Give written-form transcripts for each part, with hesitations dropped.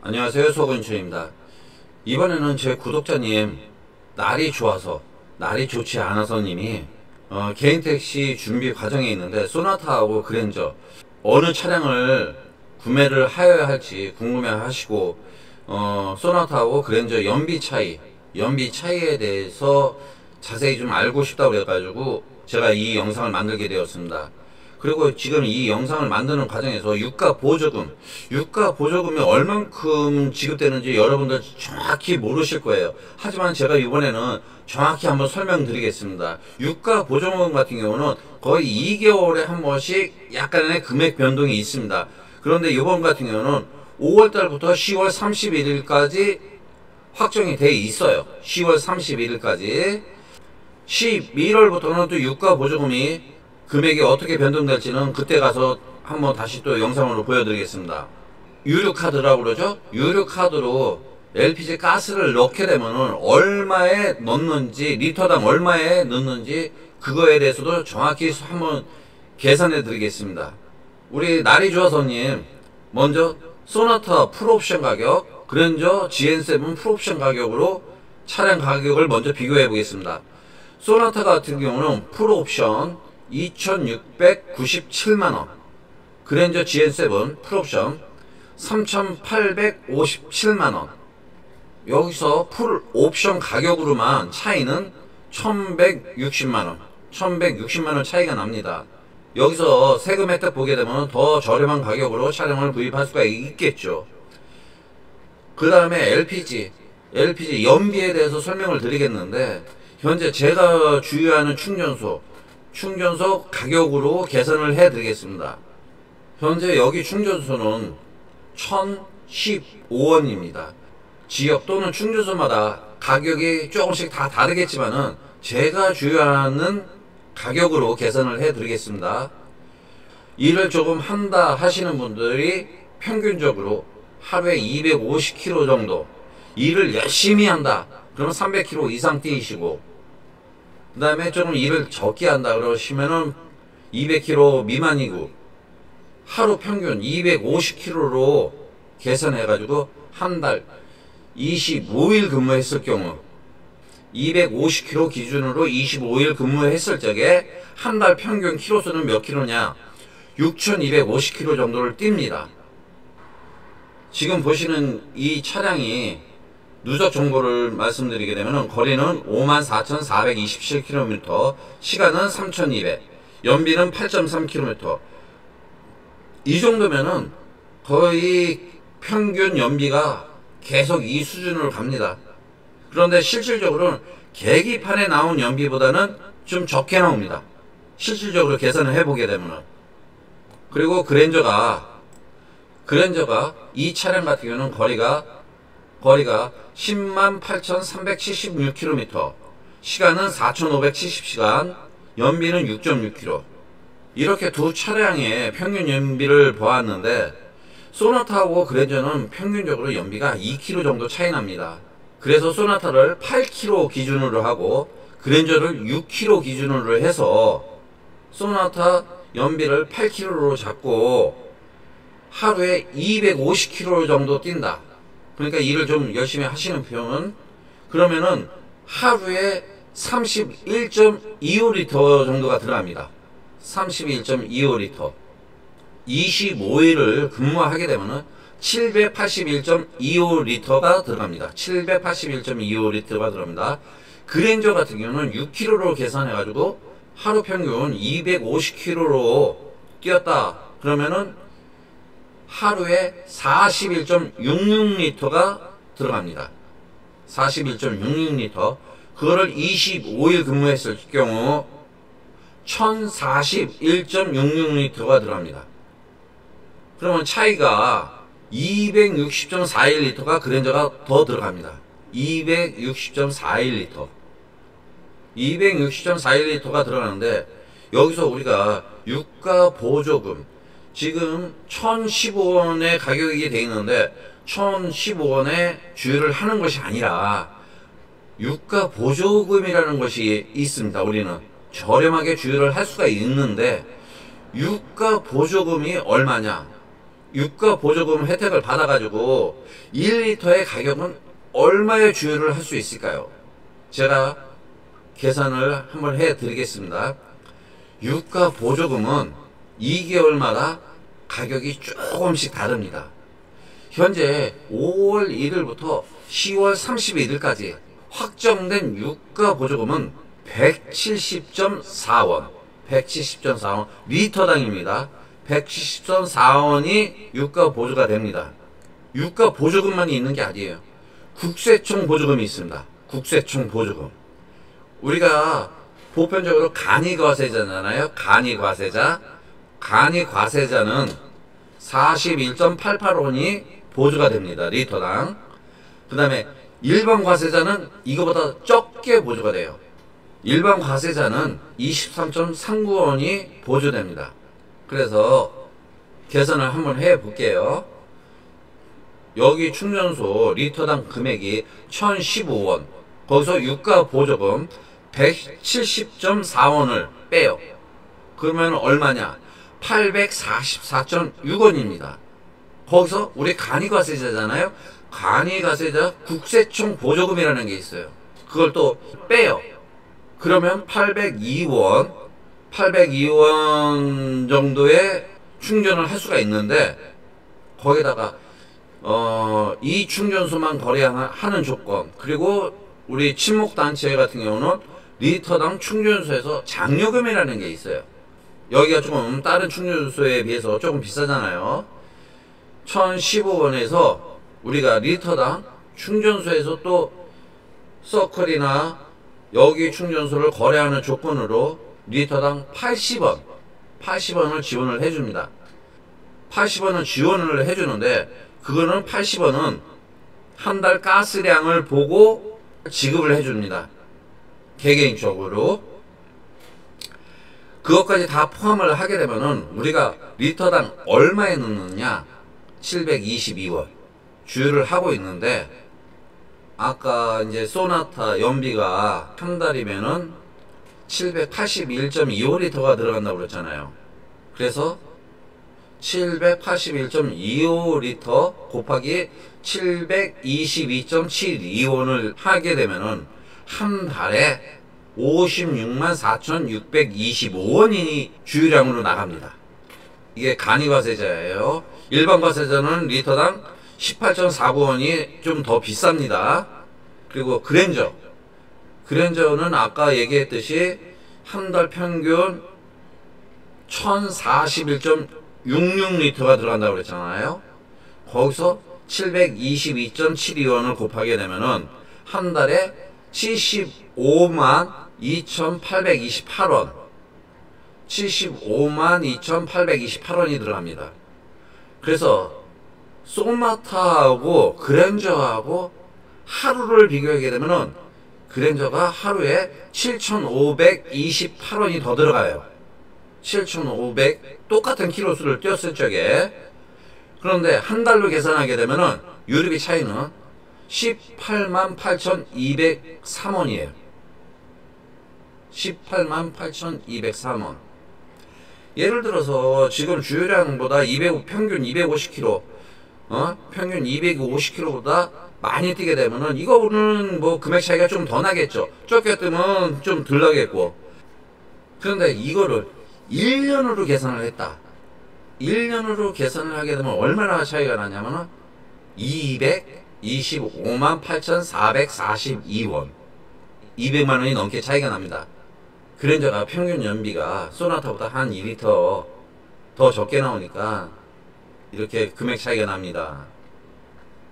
안녕하세요, 소근초입니다. 이번에는 제 구독자님 날이 좋아서 날이 좋지 않아서 님이 개인 택시 준비 과정에 있는데 소나타하고 그랜저 어느 차량을 구매를 하여야 할지 궁금해 하시고 소나타하고 그랜저 연비 차이에 대해서 자세히 좀 알고 싶다고 그래가지고 제가 이 영상을 만들게 되었습니다. 그리고 지금 이 영상을 만드는 과정에서 유가 보조금이 얼만큼 지급되는지 여러분들 정확히 모르실 거예요. 하지만 제가 이번에는 정확히 한번 설명드리겠습니다. 유가 보조금 같은 경우는 거의 2개월에 한 번씩 약간의 금액 변동이 있습니다. 그런데 이번 같은 경우는 5월달부터 10월 31일까지 확정이 돼 있어요. 10월 31일까지 11월부터는 또 유가 보조금이 금액이 어떻게 변동될지는 그때 가서 한번 다시 또 영상으로 보여드리겠습니다. 유류카드라고 그러죠? 유류카드로 LPG 가스를 넣게 되면은 얼마에 넣는지, 리터당 얼마에 넣는지 그거에 대해서도 정확히 한번 계산해 드리겠습니다. 우리 날이 좋아서님, 먼저 소나타 풀옵션 가격, 그랜저 GN7 풀옵션 가격으로 차량 가격을 먼저 비교해 보겠습니다. 소나타 같은 경우는 풀옵션 2,697만원, 그랜저 GN7 풀옵션 3,857만원. 여기서 풀옵션 가격으로만 차이는 1,160만원 차이가 납니다. 여기서 세금 혜택 보게 되면 더 저렴한 가격으로 차량을 구입할 수가 있겠죠. 그 다음에 LPG 연비에 대해서 설명을 드리겠는데, 현재 제가 주유하는 충전소 가격으로 계산을 해 드리겠습니다. 현재 여기 충전소는 1,015원입니다. 지역 또는 충전소마다 가격이 조금씩 다 다르겠지만은 제가 주유하는 가격으로 계산을 해 드리겠습니다. 일을 조금 한다 하시는 분들이 평균적으로 하루에 250km 정도 일을 열심히 한다 그러면 300km 이상 뛰시고, 그 다음에 조금 일을 적게 한다 그러시면은 200km 미만이고, 하루 평균 250km로 계산해가지고 한 달 25일 근무했을 경우 250km 기준으로 25일 근무했을 적에 한 달 평균 키로수는 몇 킬로냐? 6,250km 정도를 띱니다. 지금 보시는 이 차량이 누적 정보를 말씀드리게 되면 거리는 54,427km, 시간은 3,200, 연비는 8.3km. 이 정도면은 거의 평균 연비가 계속 이 수준으로 갑니다. 그런데 실질적으로는 계기판에 나온 연비보다는 좀 적게 나옵니다. 실질적으로 계산을 해보게 되면은. 그리고 그랜저가 이 차량 같은 경우는 거리가 108,376km, 시간은 4,570시간, 연비는 6.6km. 이렇게 두 차량의 평균 연비를 보았는데, 소나타하고 그랜저는 평균적으로 연비가 2km 정도 차이 납니다. 그래서 소나타를 8km 기준으로 하고 그랜저를 6km 기준으로 해서 소나타 연비를 8km로 잡고 하루에 250km 정도 뛴다. 그러니까 일을 좀 열심히 하시는 편은, 그러면은 하루에 31.25리터 정도가 들어갑니다. 31.25리터. 25일을 근무하게 되면은 781.25리터가 들어갑니다. 781.25리터가 들어갑니다. 그랜저 같은 경우는 6km로 계산해가지고 하루 평균 250km로 뛰었다. 그러면은 하루에 41.66리터가 들어갑니다. 41.66리터. 그거를 25일 근무했을 경우 1041.66리터가 들어갑니다. 그러면 차이가 260.41리터가 그랜저가 더 들어갑니다. 260.41리터. 260.41리터가 들어가는데, 여기서 우리가 유가 보조금, 지금 1,015원의 가격이 되어 있는데 1,015원에 주유를 하는 것이 아니라 유가 보조금이라는 것이 있습니다. 우리는 저렴하게 주유를 할 수가 있는데, 유가 보조금이 얼마냐? 유가 보조금 혜택을 받아가지고 1리터의 가격은 얼마에 주유를 할 수 있을까요? 제가 계산을 한번 해 드리겠습니다. 유가 보조금은 2개월마다 가격이 조금씩 다릅니다. 현재 5월 1일부터 10월 31일까지 확정된 유가 보조금은 170.4원, 170.4원 리터당입니다. 170.4원이 유가 보조가 됩니다. 유가 보조금만이 있는 게 아니에요. 국세청 보조금이 있습니다. 국세청 보조금. 우리가 보편적으로 간이과세자잖아요. 간이과세자. 간이과세자는 41.88원이 보조가 됩니다. 리터당. 그 다음에 일반 과세자는 이거보다 적게 보조가 돼요. 일반 과세자는 23.39원이 보조됩니다. 그래서 계산을 한번 해 볼게요. 여기 충전소 리터당 금액이 1015원. 거기서 유가 보조금 170.4원을 빼요. 그러면 얼마냐? 844.6원입니다. 거기서 우리 간이과세자잖아요. 간이과세자 국세청 보조금이라는 게 있어요. 그걸 또 빼요. 그러면 802원 정도의 충전을 할 수가 있는데, 거기다가 이 충전소만 거래하는 조건, 그리고 우리 친목단체 같은 경우는 리터당 충전소에서 장려금이라는 게 있어요. 여기가 조금 다른 충전소에 비해서 조금 비싸잖아요. 1015원에서 우리가 리터당 충전소에서 또 서클이나 여기 충전소를 거래하는 조건으로 리터당 80원을 지원을 해줍니다. 80원은 지원을 해주는데, 그거는 80원은 한 달 가스량을 보고 지급을 해줍니다. 개개인적으로. 그것까지 다 포함을 하게 되면은 우리가 리터당 얼마에 넣느냐? 722원 주유를 하고 있는데, 아까 이제 소나타 연비가 한 달이면은 781.25리터가 들어간다고 그랬잖아요. 그래서 781.25리터 곱하기 722.72원을 하게 되면은 한 달에 564,625원이 주유량으로 나갑니다. 이게 간이과세자예요. 일반 과세자는 리터당 18.49원이 좀 더 비쌉니다. 그리고 그랜저는 아까 얘기했듯이 한 달 평균 1041.66리터가 들어간다고 그랬잖아요. 거기서 722.72원을 곱하게 되면은 한 달에 75만 2,828원, 75만 2,828원이 들어갑니다. 그래서 소나타하고 그랜저하고 하루를 비교하게 되면은 그랜저가 하루에 7,528원이 더 들어가요. 7,500 똑같은 키로수를 뛰었을 적에. 그런데 한 달로 계산하게 되면은 유류비 차이는 188,203원이에요. 188,203원. 예를 들어서 지금 주유량보다 평균 250km, 평균 250km보다 많이 뛰게 되면은 이거는 뭐 금액 차이가 좀 더 나겠죠. 적게 뜨면 좀 덜 나겠고. 그런데 이거를 1년으로 계산을 했다. 1년으로 계산을 하게 되면 얼마나 차이가 나냐면은 225만 8,442원. 200만 원이 넘게 차이가 납니다. 그랜저가 평균 연비가 소나타보다 한 2리터 더 적게 나오니까 이렇게 금액 차이가 납니다.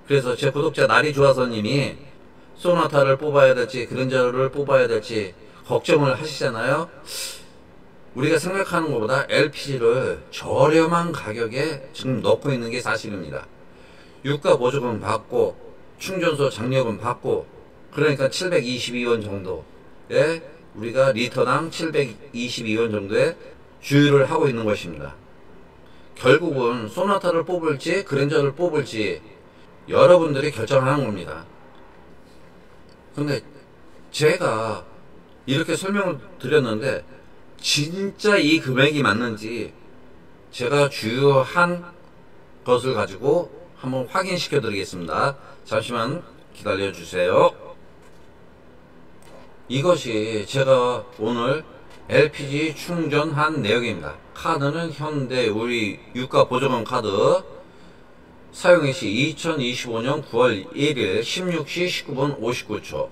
그래서 제 구독자 날이 좋아서님이 소나타를 뽑아야 될지 그랜저를 뽑아야 될지 걱정을 하시잖아요. 우리가 생각하는 것보다 LPG를 저렴한 가격에 지금 넣고 있는 게 사실입니다. 유가 보조금 받고 충전소 장려금 받고, 그러니까 722원 정도에 우리가 리터당 722원 정도의 주유를 하고 있는 것입니다. 결국은 소나타를 뽑을지 그랜저를 뽑을지 여러분들이 결정하는 겁니다. 근데 제가 이렇게 설명을 드렸는데 진짜 이 금액이 맞는지, 제가 주유한 것을 가지고 한번 확인시켜 드리겠습니다. 잠시만 기다려 주세요. 이것이 제가 오늘 LPG 충전한 내역입니다. 카드는 현대 우리 유가 보조금 카드, 사용일시 2025년 9월 1일 16시 19분 59초,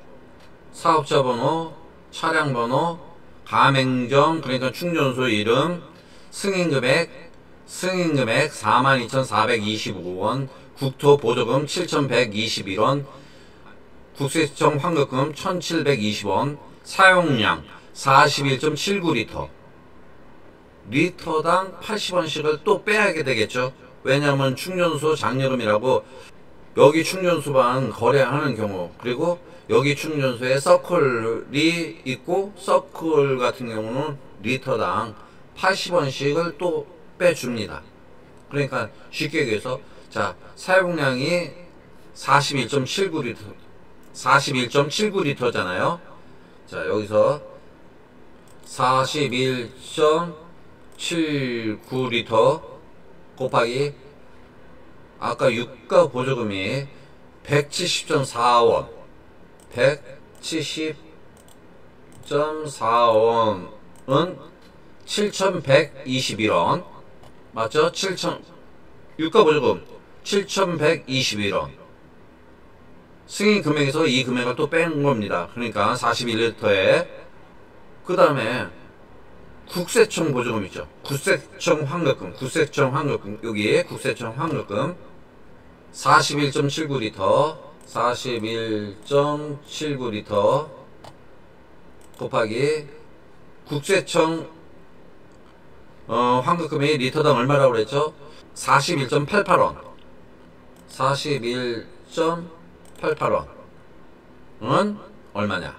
사업자 번호, 차량 번호, 가맹점 그러니까 충전소 이름, 승인금액 42,425원, 국토보조금 7,121원, 국세청 환급금 1,720원, 사용량 41.79리터, 리터당 80원씩을 또 빼야 되겠죠. 왜냐하면 충전소 장려금이라고, 여기 충전소만 거래하는 경우, 그리고 여기 충전소에 서클이 있고 서클 같은 경우는 리터당 80원씩을 또 빼줍니다. 그러니까 쉽게 얘기해서, 자, 사용량이 41.79리터잖아요. 자, 여기서 41.79리터 곱하기 아까 유가 보조금이 170.4원, 170.4원은 7,121원 맞죠? 유가 보조금 7,121원, 승인 금액에서 이 금액을 또 빼는 겁니다. 그러니까 41리터에, 그 다음에 국세청 보조금 있죠. 국세청 환급금, 여기에 국세청 환급금 41.79리터 곱하기 국세청 환급금이 리터당 얼마라고 그랬죠? 41.88원, 41.88원은 얼마냐?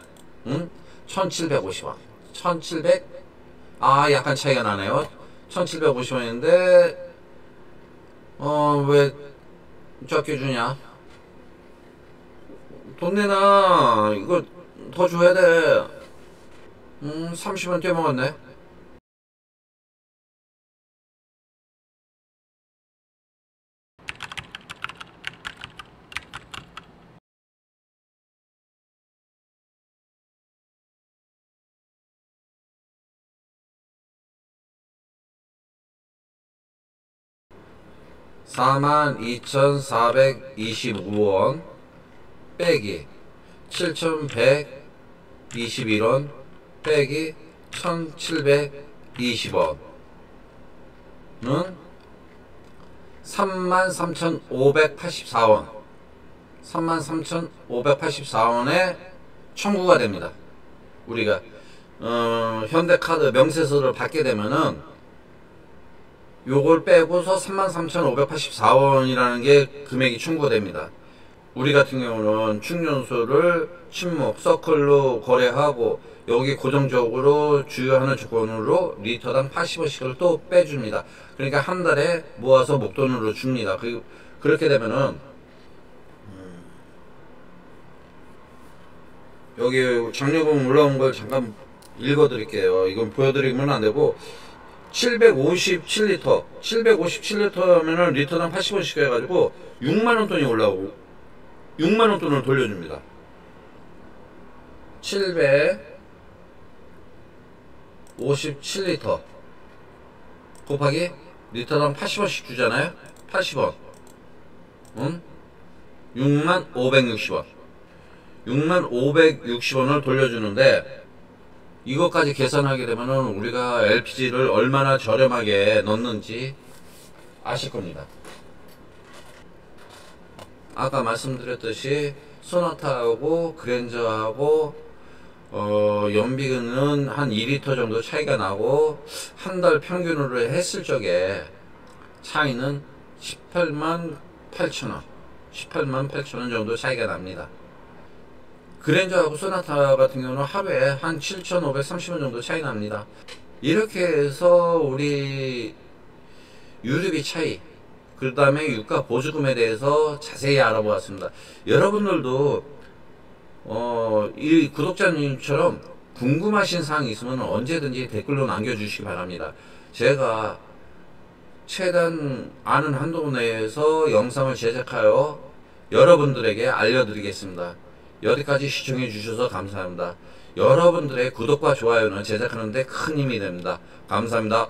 1,750원, 약간 차이가 나네요. 1,750원인데 왜 적게 주냐? 돈 내놔. 이거 더 줘야 돼. 30원 떼먹었네. (42,425원) 빼기 7,121원 빼기 1,720원은 33,584원, 33,584원에 청구가 됩니다. 우리가 현대카드 명세서를 받게 되면은 요걸 빼고서 33,584원이라는 게 금액이 청구됩니다. 우리 같은 경우는 충전소를 친목, 서클로 거래하고 여기 고정적으로 주유하는 조건으로 리터당 80원씩을 또 빼줍니다. 그러니까 한 달에 모아서 목돈으로 줍니다. 그렇게 되면은 여기 장려금 올라온 걸 잠깐 읽어 드릴게요. 이건 보여드리면 안 되고, 757리터면은 리터당 80원씩 해가지고 6만원 돈이 올라오고 6만원 돈을 돌려줍니다. 757리터 곱하기 리터당 80원씩 주잖아요. 80원 6560원 6560원을 돌려주는데, 이것까지 계산하게 되면은 우리가 LPG를 얼마나 저렴하게 넣는지 아실 겁니다. 아까 말씀드렸듯이 소나타하고 그랜저하고 연비는 한 2리터 정도 차이가 나고, 한 달 평균으로 했을 적에 차이는 188,000원 188,000원 정도 차이가 납니다. 그랜저하고 소나타 같은 경우는 하루에 한 7,530원 정도 차이 납니다. 이렇게 해서 우리 유류비 차이, 그 다음에 유가 보조금에 대해서 자세히 알아보았습니다. 여러분들도 이 구독자님처럼 궁금하신 사항이 있으면 언제든지 댓글로 남겨주시기 바랍니다. 제가 최대한 아는 한도 내에서 영상을 제작하여 여러분들에게 알려드리겠습니다. 여기까지 시청해 주셔서 감사합니다. 여러분들의 구독과 좋아요는 제작하는 데 큰 힘이 됩니다. 감사합니다.